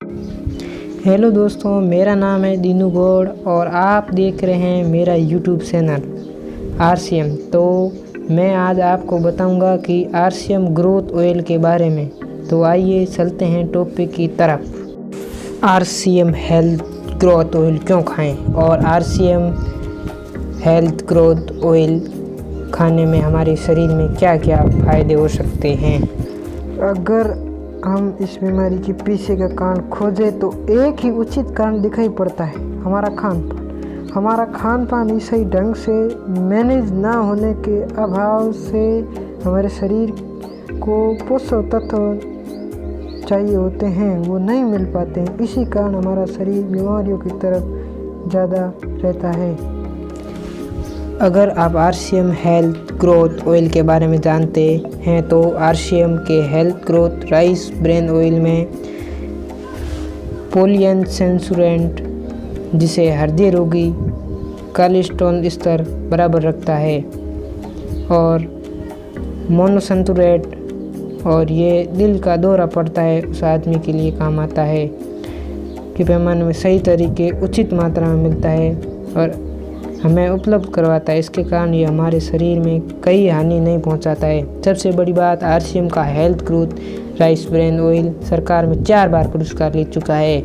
Hello दोस्तों, मेरा नाम है दीनू गौड़ और आप देख रहे हैं मेरा यूट्यूब चैनल RCM। तो मैं आज आपको बताऊंगा कि RCM ग्रोथ ऑयल के बारे में। तो आइए चलते हैं टॉपिक की तरफ। RCM हेल्थ ग्रोथ ऑयल क्यों खाएं और RCM हेल्थ ग्रोथ ऑयल खाने में हमारे शरीर में क्या क्या फ़ायदे हो सकते हैं। अगर हम इस बीमारी के पीछे का कारण खोजें तो एक ही उचित कारण दिखाई पड़ता है, हमारा खान पान। हमारा खान पान सही ढंग से मैनेज ना होने के अभाव से हमारे शरीर को पोषक तत्व चाहिए होते हैं, वो नहीं मिल पाते हैं। इसी कारण हमारा शरीर बीमारियों की तरफ ज़्यादा रहता है। अगर आप RCM हेल्थ ग्रोथ ऑयल के बारे में जानते हैं तो RCM के health growth rice bran oil में पॉलीअनसैचुरेट, जिसे हृदय रोगी कोलेस्ट्रॉल स्तर बराबर रखता है, और मोनोसैचुरेट, और ये दिल का दौरा पड़ता है उस आदमी के लिए काम आता है कि पैमाने में सही तरीके उचित मात्रा में मिलता है और हमें उपलब्ध करवाता है। इसके कारण ये हमारे शरीर में कई हानि नहीं पहुंचाता है। सबसे बड़ी बात, RCM का health growth rice bran oil सरकार में 4 बार पुरस्कार ले चुका है।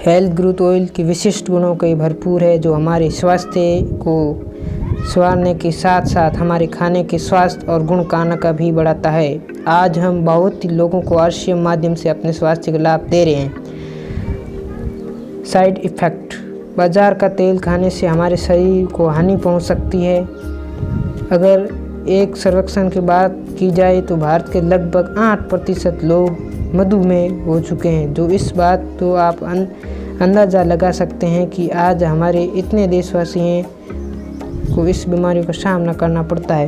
हेल्थ ग्रोथ ऑयल के विशिष्ट गुणों के भरपूर है, जो हमारे स्वास्थ्य को संवारने के साथ साथ हमारे खाने के स्वास्थ्य और गुणकाना का भी बढ़ाता है। आज हम बहुत ही लोगों को RCM माध्यम से अपने स्वास्थ्य का लाभ दे रहे हैं। साइड इफ़ेक्ट, बाजार का तेल खाने से हमारे शरीर को हानि पहुंच सकती है। अगर एक सर्वेक्षण की बात की जाए तो भारत के लगभग 8% लोग मधुमेह हो चुके हैं। जो इस बात तो आप अंदाज़ा लगा सकते हैं कि आज हमारे इतने देशवासी हैं को इस बीमारी का सामना करना पड़ता है।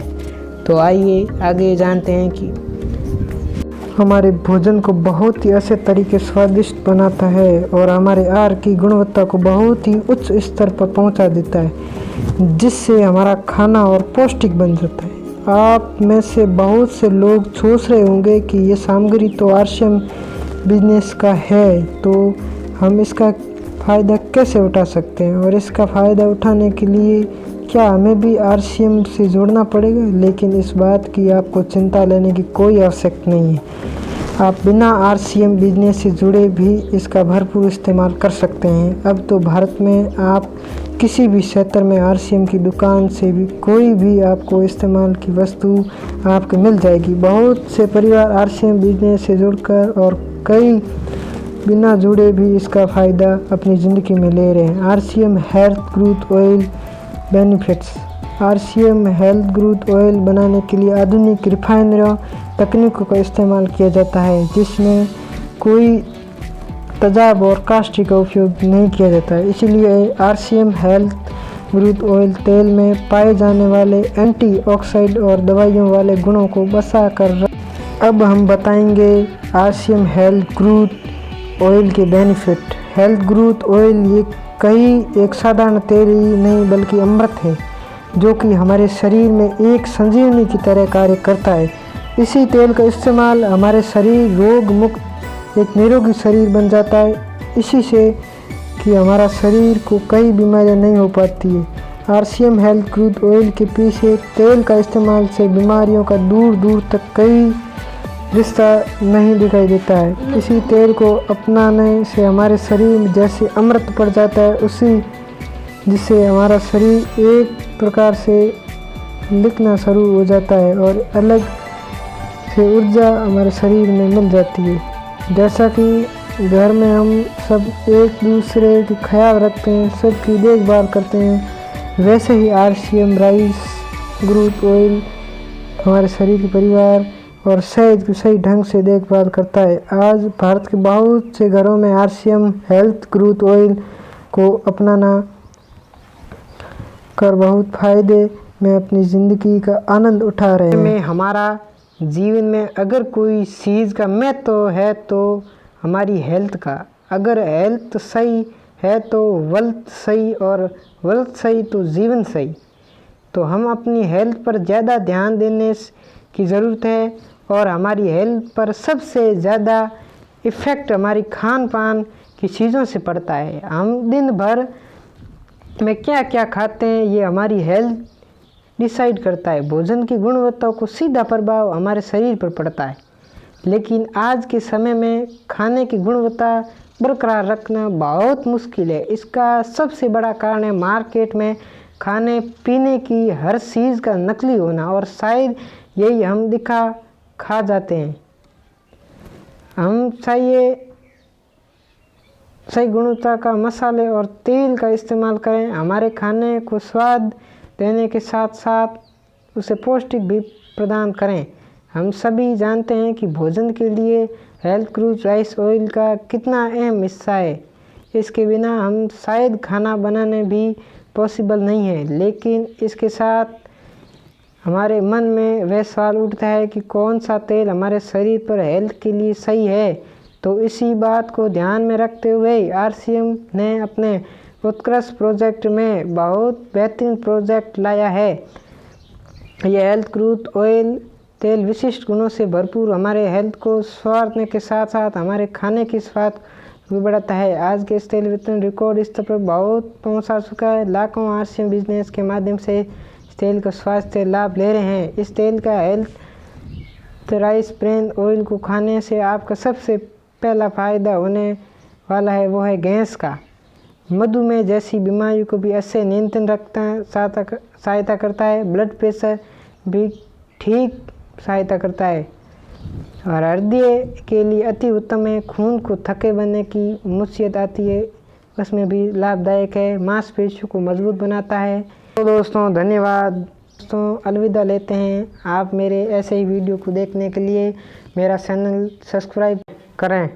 तो आइए आगे जानते हैं कि हमारे भोजन को बहुत ही अच्छे तरीके स्वादिष्ट बनाता है और हमारे आहार की गुणवत्ता को बहुत ही उच्च स्तर पर पहुंचा देता है, जिससे हमारा खाना और पौष्टिक बन जाता है। आप में से बहुत से लोग सोच रहे होंगे कि ये सामग्री तो RCM बिजनेस का है, तो हम इसका फ़ायदा कैसे उठा सकते हैं और इसका फ़ायदा उठाने के लिए क्या हमें भी RCM से जोड़ना पड़ेगा। लेकिन इस बात की आपको चिंता लेने की कोई आवश्यकता नहीं है। आप बिना RCM बिजनेस से जुड़े भी इसका भरपूर इस्तेमाल कर सकते हैं। अब तो भारत में आप किसी भी क्षेत्र में RCM की दुकान से भी कोई भी आपको इस्तेमाल की वस्तु आपको मिल जाएगी। बहुत से परिवार RCM बिजनेस से जुड़कर और कई बिना जुड़े भी इसका फ़ायदा अपनी ज़िंदगी में ले रहे हैं। RCM health growth oil benefits. RCM health growth oil बनाने के लिए आधुनिक रिफाइनरी तकनीकों का इस्तेमाल किया जाता है, जिसमें कोई तेजाब और कास्टिक का उपयोग नहीं किया जाता है। इसलिए RCM हेल्थ ग्रोथ ऑयल तेल में पाए जाने वाले एंटीऑक्सीडेंट और दवाइयों वाले गुणों को बचा कर। अब हम बताएंगे RCM हेल्थ ग्रोथ ऑयल के बेनिफिट। हेल्थ ग्रोथ ऑयल ये एक साधारण तेल ही नहीं बल्कि अमृत है, जो कि हमारे शरीर में एक संजीवनी की तरह कार्य करता है। इसी तेल का इस्तेमाल हमारे शरीर रोग मुक्त एक निरोगी शरीर बन जाता है, इसी से कि हमारा शरीर को कई बीमारियां नहीं हो पाती है। RCM हेल्थ ग्रोथ ऑयल के पीछे तेल का इस्तेमाल से बीमारियों का दूर दूर तक कई रिश्ता नहीं दिखाई देता है। इसी तेल को अपनाने से हमारे शरीर में जैसे अमृत पड़ जाता है, उसी जिससे हमारा शरीर एक प्रकार से लिखना शुरू हो जाता है और अलग से ऊर्जा हमारे शरीर में मिल जाती है। जैसा कि घर में हम सब एक दूसरे की ख्याल रखते हैं, सबकी देखभाल करते हैं, वैसे ही RCM राइस ग्रोथ ऑयल हमारे शरीर के परिवार और सेहत की सही ढंग से देखभाल करता है। आज भारत के बहुत से घरों में RCM हेल्थ ग्रोथ ऑयल को अपनाना कर बहुत फायदे में अपनी ज़िंदगी का आनंद उठा रहे हैं। हमारा जीवन में अगर कोई चीज़ का महत्व है तो हमारी हेल्थ का। अगर हेल्थ सही है तो वेल्थ सही, और वेल्थ सही तो जीवन सही। तो हम अपनी हेल्थ पर ज़्यादा ध्यान देने की ज़रूरत है और हमारी हेल्थ पर सबसे ज़्यादा इफ़ेक्ट हमारी खान पान की चीज़ों से पड़ता है। हम दिन भर में क्या क्या खाते हैं ये हमारी हेल्थ डिसाइड करता है। भोजन की गुणवत्ता को सीधा प्रभाव हमारे शरीर पर पड़ता है, लेकिन आज के समय में खाने की गुणवत्ता बरकरार रखना बहुत मुश्किल है। इसका सबसे बड़ा कारण है मार्केट में खाने पीने की हर चीज़ का नकली होना, और शायद यही हम खा जाते हैं। हम सही गुणवत्ता का मसाले और तेल का इस्तेमाल करें। हमारे खाने को स्वाद देने के साथ साथ उसे पौष्टिक भी प्रदान करें। हम सभी जानते हैं कि भोजन के लिए हेल्थ क्रूज राइस ऑयल का कितना अहम हिस्सा है। इसके बिना हम शायद खाना बनाने भी पॉसिबल नहीं है। लेकिन इसके साथ हमारे मन में वह सवाल उठता है कि कौन सा तेल हमारे शरीर पर हेल्थ के लिए सही है। तो इसी बात को ध्यान में रखते हुए RCM ने अपने उत्कृष्ट प्रोजेक्ट में बहुत बेहतरीन प्रोजेक्ट लाया है। यह हेल्थ क्रूज ऑयल तेल विशिष्ट गुणों से भरपूर हमारे हेल्थ को संवारने के साथ साथ हमारे खाने की स्वाद भी बढ़ाता है। आज के इस तेल वितरण रिकॉर्ड स्तर पर बहुत पहुंचा चुका है। लाखों RCM बिजनेस के माध्यम से इस तेल का स्वास्थ्य लाभ ले रहे हैं। इस तेल का हेल्थ राइस ब्रेन ऑयल को खाने से आपका सबसे पहला फ़ायदा होने वाला है वो है गैस का। मधुमेह जैसी बीमारियों को भी अच्छे नियंत्रण रखता है, सहायता करता है। ब्लड प्रेशर भी ठीक सहायता करता है और हृदय के लिए अति उत्तम है। खून को थके बनने की मुसीबत आती है उसमें भी लाभदायक है। मांसपेशियों को मजबूत बनाता है। तो दोस्तों धन्यवाद। दोस्तों अलविदा लेते हैं। आप मेरे ऐसे ही वीडियो को देखने के लिए मेरा चैनल सब्सक्राइब करें।